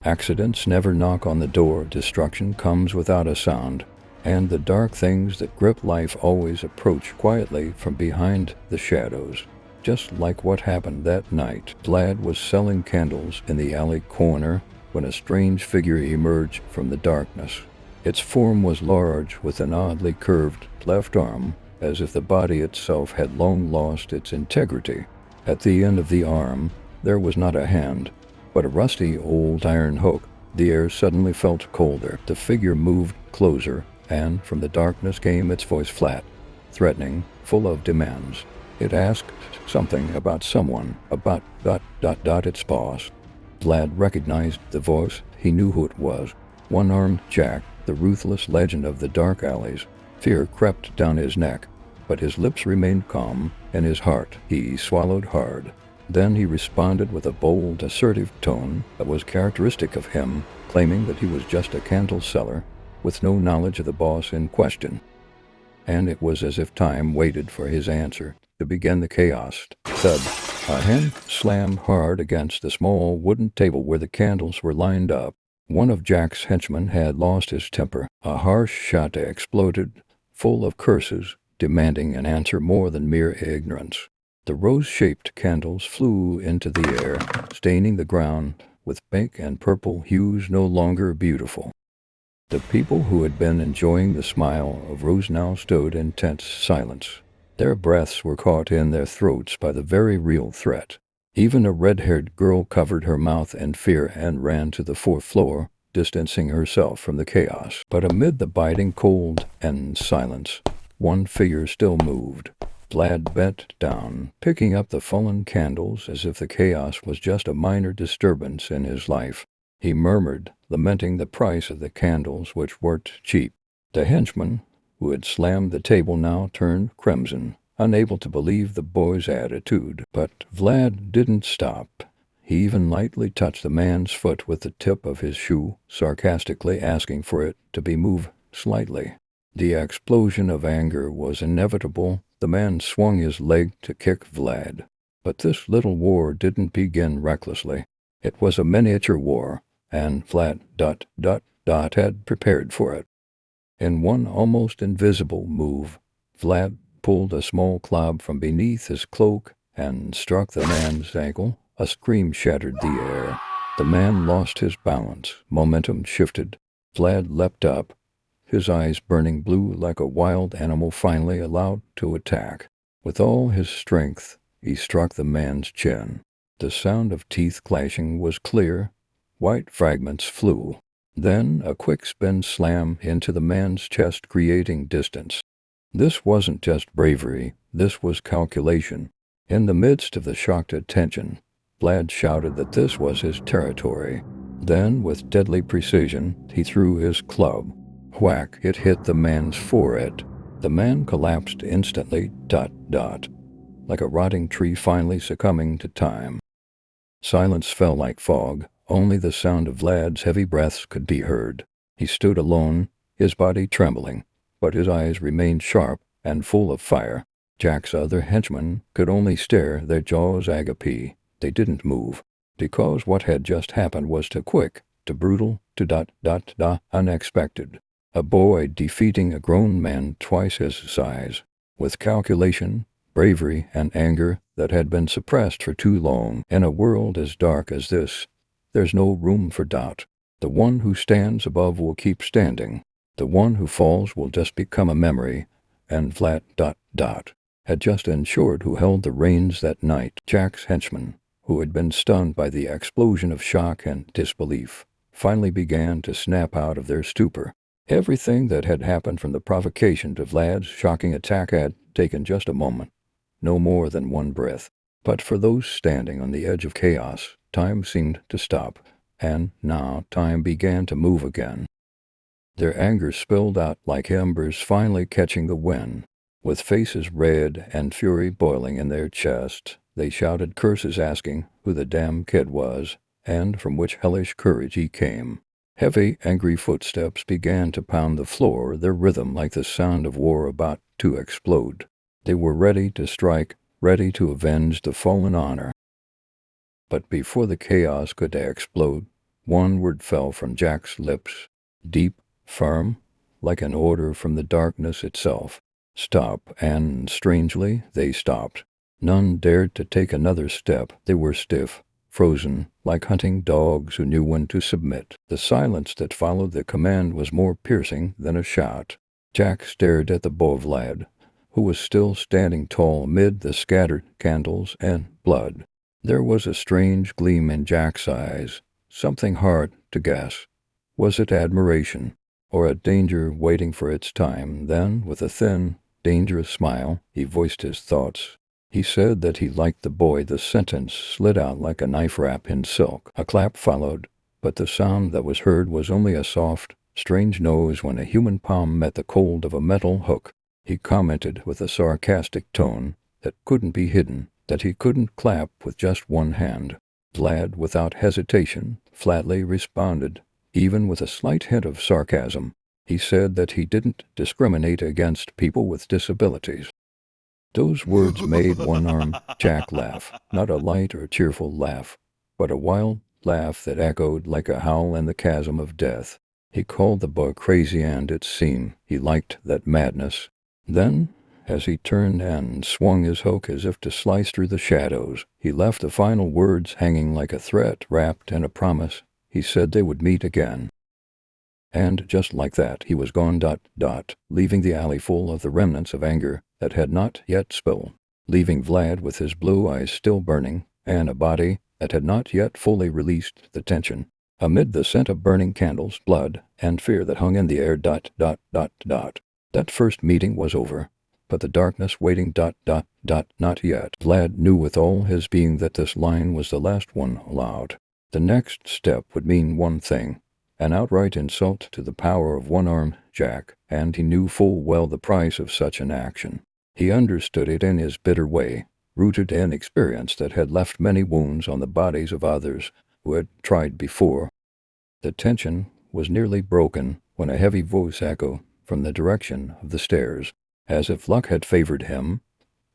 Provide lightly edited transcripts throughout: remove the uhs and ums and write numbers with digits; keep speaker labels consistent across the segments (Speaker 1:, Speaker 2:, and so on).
Speaker 1: Accidents never knock on the door, destruction comes without a sound, and the dark things that grip life always approach quietly from behind the shadows. Just like what happened that night. Vlad was selling candles in the alley corner when a strange figure emerged from the darkness. Its form was large, with an oddly curved left arm, as if the body itself had long lost its integrity. At the end of the arm, there was not a hand, but a rusty old iron hook. The air suddenly felt colder. The figure moved closer, and from the darkness came its voice, flat, threatening, full of demands. It asked something about someone, about its boss. Vlad recognized the voice. He knew who it was. One-armed Jack, the ruthless legend of the dark alleys. Fear crept down his neck, but his lips remained calm. In his heart, he swallowed hard. Then he responded with a bold, assertive tone that was characteristic of him, claiming that he was just a candle seller, with no knowledge of the boss in question. And it was as if time waited for his answer to begin the chaos. Thud. A hand slammed hard against the small wooden table where the candles were lined up. One of Jack's henchmen had lost his temper. A harsh shot exploded, full of curses, demanding an answer more than mere ignorance. The rose-shaped candles flew into the air, staining the ground with pink and purple hues no longer beautiful. The people who had been enjoying the smile of Rose now stood in tense silence. Their breaths were caught in their throats by the very real threat. Even a red-haired girl covered her mouth in fear and ran to the fourth floor, distancing herself from the chaos. But amid the biting cold and silence, one figure still moved. Vlad bent down, picking up the fallen candles as if the chaos was just a minor disturbance in his life. He murmured, lamenting the price of the candles, which weren't cheap. The henchman, who had slammed the table, now turned crimson, unable to believe the boy's attitude. But Vlad didn't stop. He even lightly touched the man's foot with the tip of his shoe, sarcastically asking for it to be moved slightly. The explosion of anger was inevitable. The man swung his leg to kick Vlad. But this little war didn't begin recklessly. It was a miniature war, and Vlad had prepared for it. In one almost invisible move, Vlad pulled a small club from beneath his cloak and struck the man's ankle. A scream shattered the air. The man lost his balance. Momentum shifted. Vlad leapt up, his eyes burning blue like a wild animal finally allowed to attack. With all his strength, he struck the man's chin. The sound of teeth clashing was clear. White fragments flew. Then a quick spin slam into the man's chest, creating distance. This wasn't just bravery, this was calculation. In the midst of the shocked attention, Vlad shouted that this was his territory. Then, with deadly precision, he threw his club. Whack! It hit the man's forehead. The man collapsed instantly, like a rotting tree finally succumbing to time. Silence fell like fog. Only the sound of Vlad's heavy breaths could be heard. He stood alone, his body trembling, but his eyes remained sharp and full of fire. Jack's other henchmen could only stare, their jaws agape. They didn't move, because what had just happened was too quick, too brutal, too unexpected. A boy defeating a grown man twice his size, with calculation, bravery, and anger that had been suppressed for too long. In a world as dark as this, there's no room for doubt. The one who stands above will keep standing. The one who falls will just become a memory. And Vlad had just ensured who held the reins that night. Jack's henchmen, who had been stunned by the explosion of shock and disbelief, finally began to snap out of their stupor. Everything that had happened from the provocation to Vlad's shocking attack had taken just a moment, no more than one breath. But for those standing on the edge of chaos, time seemed to stop, and now time began to move again. Their anger spilled out like embers finally catching the wind. With faces red and fury boiling in their chests, they shouted curses asking who the damn kid was, and from which hellish courage he came. Heavy, angry footsteps began to pound the floor, their rhythm like the sound of war about to explode. They were ready to strike, ready to avenge the fallen honor. But before the chaos could explode, One word fell from Jack's lips, deep, firm, like an order from the darkness itself. Stop, and strangely, they stopped. None dared to take another step. They were stiff, frozen, like hunting dogs who knew when to submit. The silence that followed the command was more piercing than a shot. Jack stared at the boy Vlad, who was still standing tall amid the scattered candles and blood. There was a strange gleam in Jack's eyes, something hard to guess. Was it admiration, or a danger waiting for its time? Then, with a thin, dangerous smile, he voiced his thoughts. He said that he liked the boy. The sentence slid out like a knife wrap in silk. A clap followed, but the sound that was heard was only a soft, strange noise when a human palm met the cold of a metal hook. He commented with a sarcastic tone that couldn't be hidden that he couldn't clap with just one hand. Vlad, without hesitation, flatly responded, even with a slight hint of sarcasm. He said that he didn't discriminate against people with disabilities. Those words made one-armed Jack laugh, not a light or cheerful laugh, but a wild laugh that echoed like a howl in the chasm of death. He called the boy crazy, and it seemed he liked that madness. Then, as he turned and swung his hook as if to slice through the shadows, he left the final words hanging like a threat wrapped in a promise. He said they would meet again. And just like that, he was gone, leaving the alley full of the remnants of anger that had not yet spilled, leaving Vlad with his blue eyes still burning, and a body that had not yet fully released the tension. Amid the scent of burning candles, blood, and fear that hung in the air, that first meeting was over. But the darkness waiting, not yet. Vlad knew with all his being that this line was the last one allowed. The next step would mean one thing, an outright insult to the power of one-armed Jack, and he knew full well the price of such an action. He understood it in his bitter way, rooted in experience that had left many wounds on the bodies of others who had tried before. The tension was nearly broken when a heavy voice echoed from the direction of the stairs. As if luck had favored him,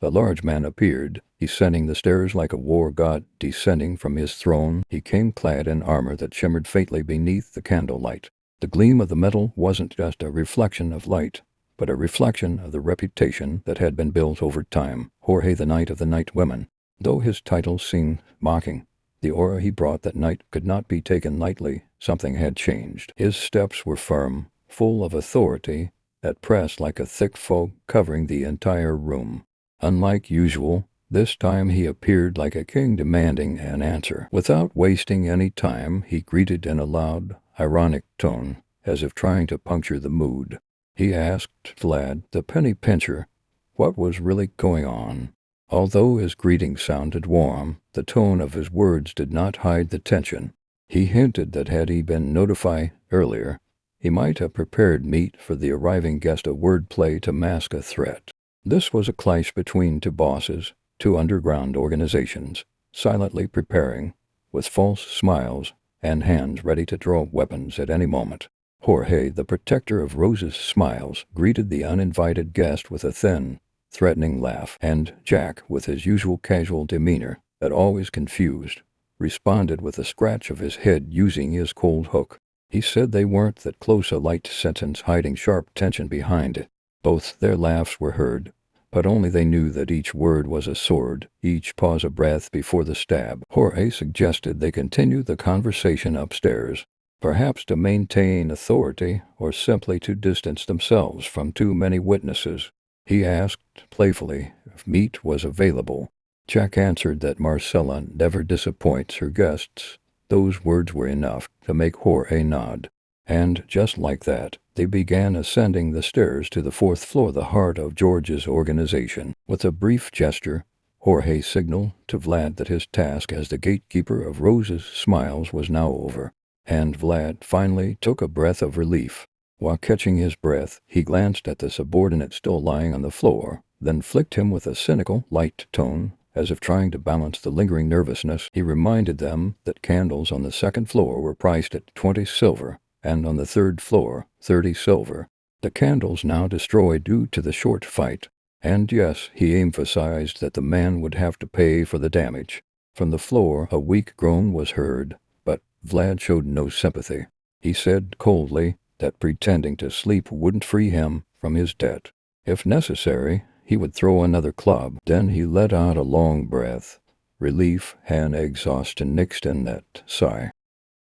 Speaker 1: a large man appeared, descending the stairs like a war god descending from his throne. He came clad in armor that shimmered faintly beneath the candlelight. The gleam of the metal wasn't just a reflection of light, but a reflection of the reputation that had been built over time. Jorge, the Knight of the Night Women. Though his title seemed mocking, the aura he brought that night could not be taken lightly. Something had changed. His steps were firm, full of authority, that pressed like a thick fog covering the entire room. Unlike usual, this time he appeared like a king demanding an answer. Without wasting any time, he greeted in a loud, ironic tone, as if trying to puncture the mood. He asked Vlad, the penny pincher, what was really going on. Although his greeting sounded warm, the tone of his words did not hide the tension. He hinted that had he been notified earlier, he might have prepared meat for the arriving guest, a wordplay to mask a threat. This was a clash between two bosses, two underground organizations, silently preparing, with false smiles and hands ready to draw weapons at any moment. Jorge, the protector of Rose's smiles, greeted the uninvited guest with a thin, threatening laugh, and Jack, with his usual casual demeanor that always confused, responded with a scratch of his head using his cold hook. He said they weren't that close, a light sentence hiding sharp tension behind it. Both their laughs were heard, but only they knew that each word was a sword, each pause a breath before the stab. Jorge suggested they continue the conversation upstairs, perhaps to maintain authority or simply to distance themselves from too many witnesses. He asked playfully if meat was available. Jack answered that Marcella never disappoints her guests. Those words were enough to make Jorge nod. And just like that, they began ascending the stairs to the fourth floor, the heart of George's organization. With a brief gesture, Jorge signaled to Vlad that his task as the gatekeeper of Rose's smiles was now over, and Vlad finally took a breath of relief. While catching his breath, he glanced at the subordinate still lying on the floor, then flicked him with a cynical, light tone, as if trying to balance the lingering nervousness. He reminded them that candles on the second floor were priced at 20 silver, and on the third floor, 30 silver. The candles now destroyed due to the short fight. And yes, he emphasized that the man would have to pay for the damage. From the floor, a weak groan was heard, but Vlad showed no sympathy. He said coldly that pretending to sleep wouldn't free him from his debt. If necessary, he would throw another club. Then he let out a long breath. Relief and exhaustion mixed in that sigh.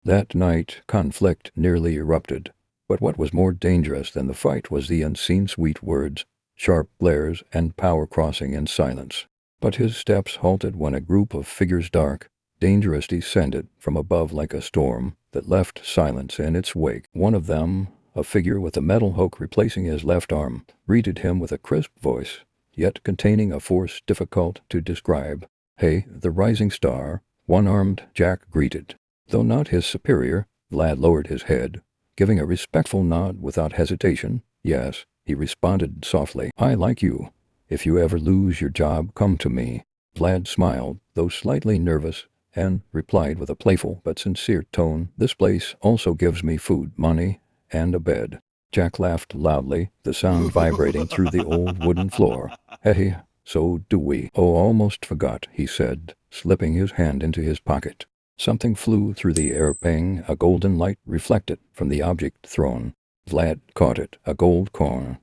Speaker 1: That night, conflict nearly erupted. But what was more dangerous than the fight was the unseen sweet words, sharp glares, and power crossing in silence. But his steps halted when a group of figures dark, dangerous descended from above like a storm that left silence in its wake. One of them, a figure with a metal hook replacing his left arm, greeted him with a crisp voice, yet containing a force difficult to describe. "Hey, the rising star," one-armed Jack greeted. Though not his superior, Vlad lowered his head, giving a respectful nod without hesitation. "Yes," he responded softly. "I like you. If you ever lose your job, come to me." Vlad smiled, though slightly nervous, and replied with a playful but sincere tone, "This place also gives me food, money, and a bed." Jack laughed loudly, the sound vibrating through the old wooden floor. "Hey, so do we." "Oh, almost forgot," he said, slipping his hand into his pocket. Something flew through the air, ping, a golden light reflected from the object thrown. Vlad caught it, a gold coin.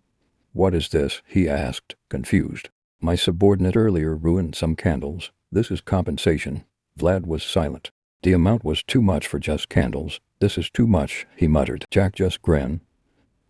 Speaker 1: "What is this?" he asked, confused. "My subordinate earlier ruined some candles. This is compensation." Vlad was silent. The amount was too much for just candles. "This is too much," he muttered. Jack just grinned.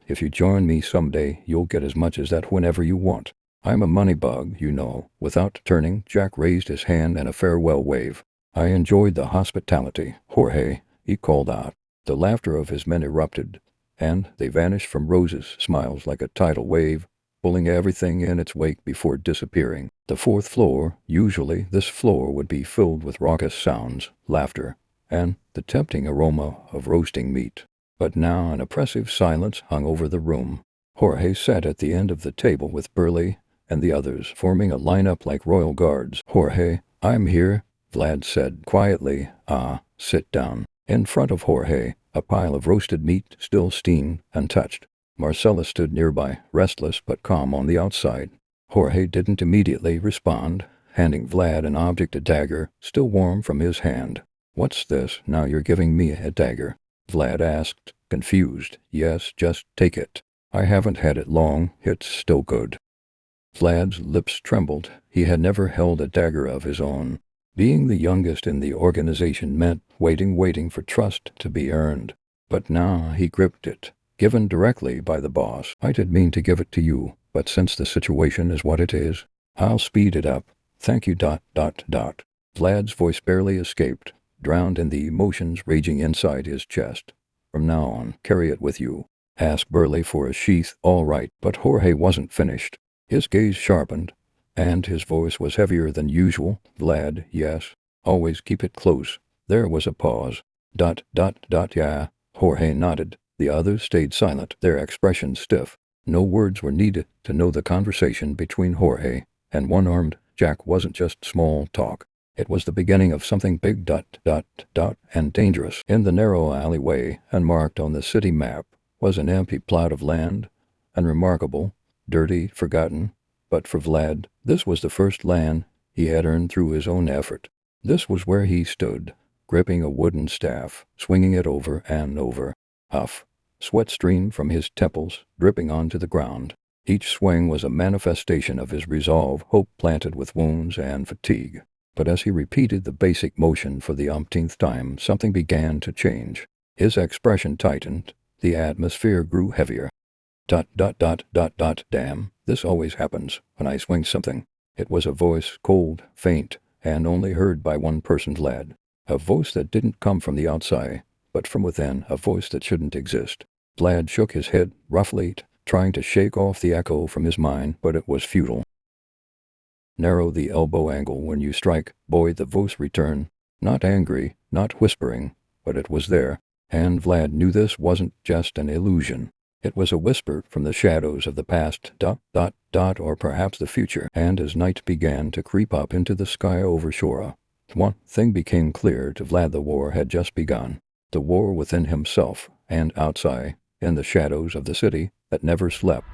Speaker 1: "If you join me someday, you'll get as much as that whenever you want. I'm a money bug, you know." Without turning, Jack raised his hand in a farewell wave. "I enjoyed the hospitality, Jorge," he called out. The laughter of his men erupted, and they vanished from Rose's smiles like a tidal wave, pulling everything in its wake before disappearing. The fourth floor, usually this floor would be filled with raucous sounds, laughter, and the tempting aroma of roasting meat. But now an oppressive silence hung over the room. Jorge sat at the end of the table with Burley and the others, forming a lineup like royal guards. "Jorge, I'm here," Vlad said quietly. "Ah, sit down." In front of Jorge, a pile of roasted meat still steamed, untouched. Marcella stood nearby, restless but calm on the outside. Jorge didn't immediately respond, handing Vlad an object, a dagger, still warm from his hand. "What's this, now you're giving me a dagger?" Vlad asked, confused. "Yes, just take it. I haven't had it long, it's still good." Vlad's lips trembled. He had never held a dagger of his own. Being the youngest in the organization meant waiting for trust to be earned. But now he gripped it, given directly by the boss. "I did mean to give it to you, but since the situation is what it is, I'll speed it up. Thank you. Vlad's voice barely escaped, drowned in the emotions raging inside his chest. "From now on, carry it with you. Ask Burley for a sheath." "All right." But Jorge wasn't finished. His gaze sharpened, and his voice was heavier than usual. "Vlad, yes. Always keep it close." There was a pause. Yeah. Jorge nodded. The others stayed silent, their expressions stiff. No words were needed to know the conversation between Jorge and one-armed Jack wasn't just small talk. It was the beginning of something big. And dangerous. In the narrow alleyway, unmarked on the city map, was an empty plot of land, unremarkable, dirty, forgotten. But for Vlad, this was the first land he had earned through his own effort. This was where he stood, gripping a wooden staff, swinging it over and over. Huff. Sweat streamed from his temples, dripping onto the ground. Each swing was a manifestation of his resolve, hope planted with wounds and fatigue. But as he repeated the basic motion for the umpteenth time, something began to change. His expression tightened. The atmosphere grew heavier. Damn, this always happens when I swing something. It was a voice, cold, faint, and only heard by one person, Vlad. A voice that didn't come from the outside, but from within, a voice that shouldn't exist. Vlad shook his head roughly, trying to shake off the echo from his mind, but it was futile. "Narrow the elbow angle when you strike, boy," the voice returned. Not angry, not whispering, but it was there. And Vlad knew this wasn't just an illusion. It was a whisper from the shadows of the past, or perhaps the future. And as night began to creep up into the sky over Shora, one thing became clear to Vlad: the war had just begun. The war within himself and outside, in the shadows of the city that never slept.